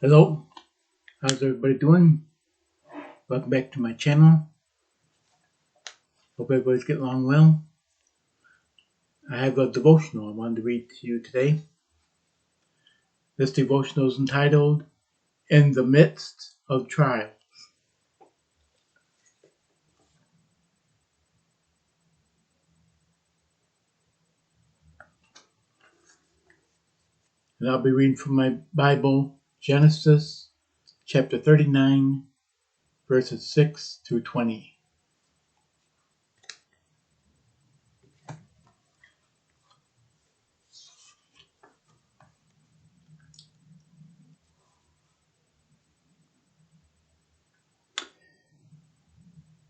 Hello, how's everybody doing? Welcome back to my channel. Hope everybody's getting along well. I have a devotional I wanted to read to you today. This devotional is entitled, In the Midst of Trials. And I'll be reading from my Bible, Genesis chapter 39, verses 6 through 20.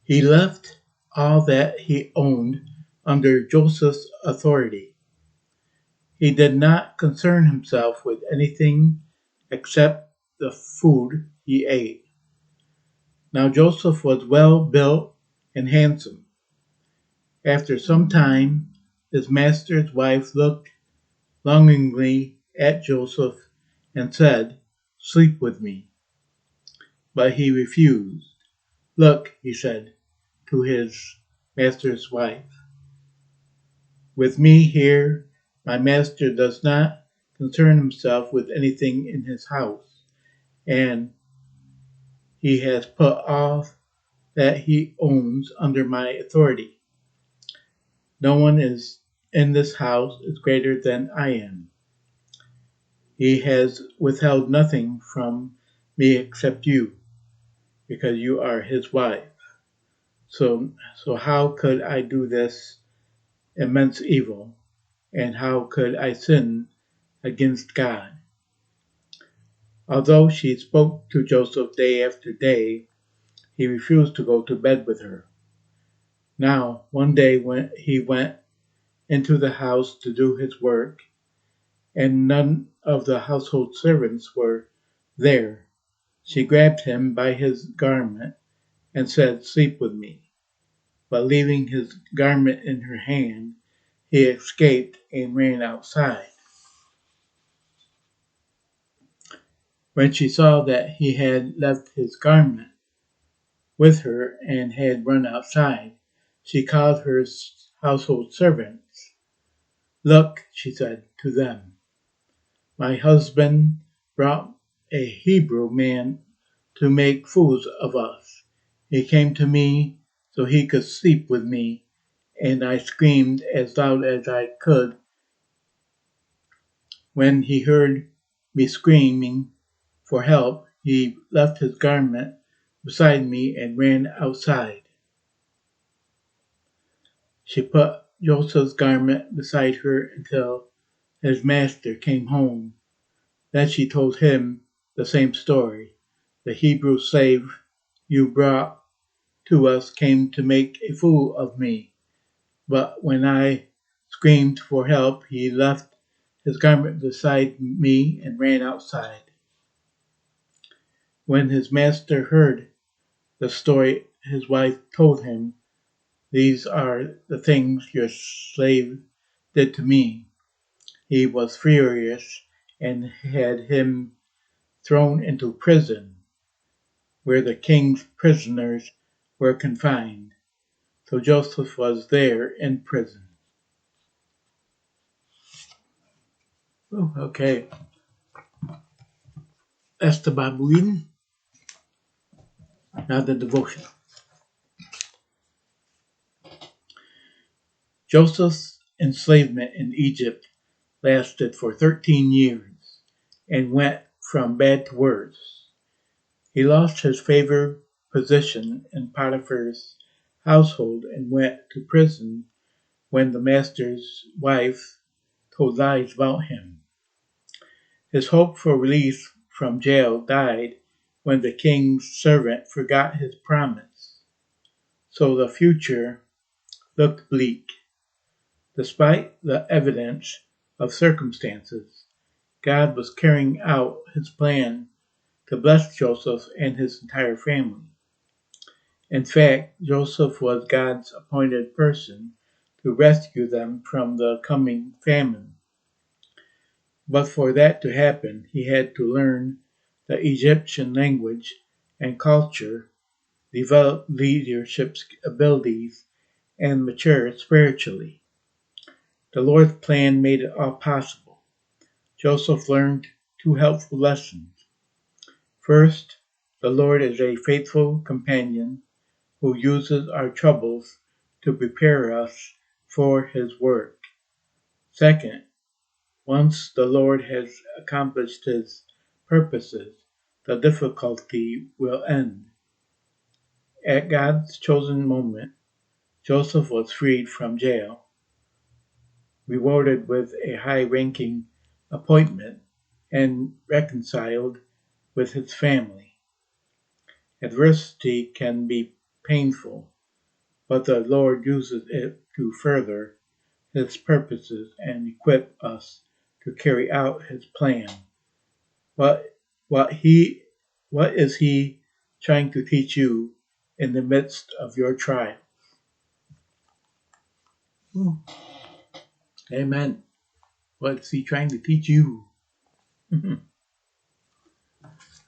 He left all that he owned under Joseph's authority. He did not concern himself with anything except the food he ate. Now Joseph was well built and handsome. After some time, his master's wife looked longingly at Joseph and said, "Sleep with me." But he refused. "Look," he said to his master's wife, "with me here, my master does not concern himself with anything in his house, and he has put all that he owns under my authority. No one is in this house is greater than I am. He has withheld nothing from me except you, because you are his wife. So how could I do this immense evil, and how could I sin against God?" Although she spoke to Joseph day after day, he refused to go to bed with her. Now, one day when he went into the house to do his work, and none of the household servants were there, she grabbed him by his garment and said, "Sleep with me." But leaving his garment in her hand, he escaped and ran outside. When she saw that he had left his garment with her and had run outside, she called her household servants. "Look," she said to them, "my husband brought a Hebrew man to make fools of us. He came to me so he could sleep with me, and I screamed as loud as I could. When he heard me screaming for help, he left his garment beside me and ran outside." She put Joseph's garment beside her until his master came home. Then she told him the same story. "The Hebrew slave you brought to us came to make a fool of me, but when I screamed for help, he left his garment beside me and ran outside." When his master heard the story his wife told him, "These are the things your slave did to me," he was furious and had him thrown into prison, where the king's prisoners were confined. So Joseph was there in prison. Oh, okay, that's the Bible reading. Now the devotion. Joseph's enslavement in Egypt lasted for 13 years and went from bad to worse. He lost his favored position in Potiphar's household and went to prison when the master's wife told lies about him. His hope for release from jail died when the king's servant forgot his promise. So the future looked bleak. Despite the evidence of circumstances, God was carrying out his plan to bless Joseph and his entire family. In fact, Joseph was God's appointed person to rescue them from the coming famine. But for that to happen, he had to learn the Egyptian language and culture, develop leadership abilities, and mature spiritually. The Lord's plan made it all possible. Joseph learned two helpful lessons. First, the Lord is a faithful companion who uses our troubles to prepare us for his work. Second, once the Lord has accomplished his purposes, the difficulty will end. At God's chosen moment, Joseph was freed from jail, rewarded with a high-ranking appointment, and reconciled with his family. Adversity can be painful, but the Lord uses it to further his purposes and equip us to carry out his plan. What what he what is he trying to teach you in the midst of your trial? Amen. What's he trying to teach you?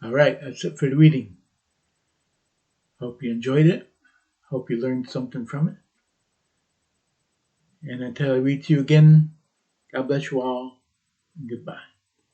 All right, that's it for the reading. Hope you enjoyed it. Hope you learned something from it. And until I read to you again, God bless you all. And goodbye.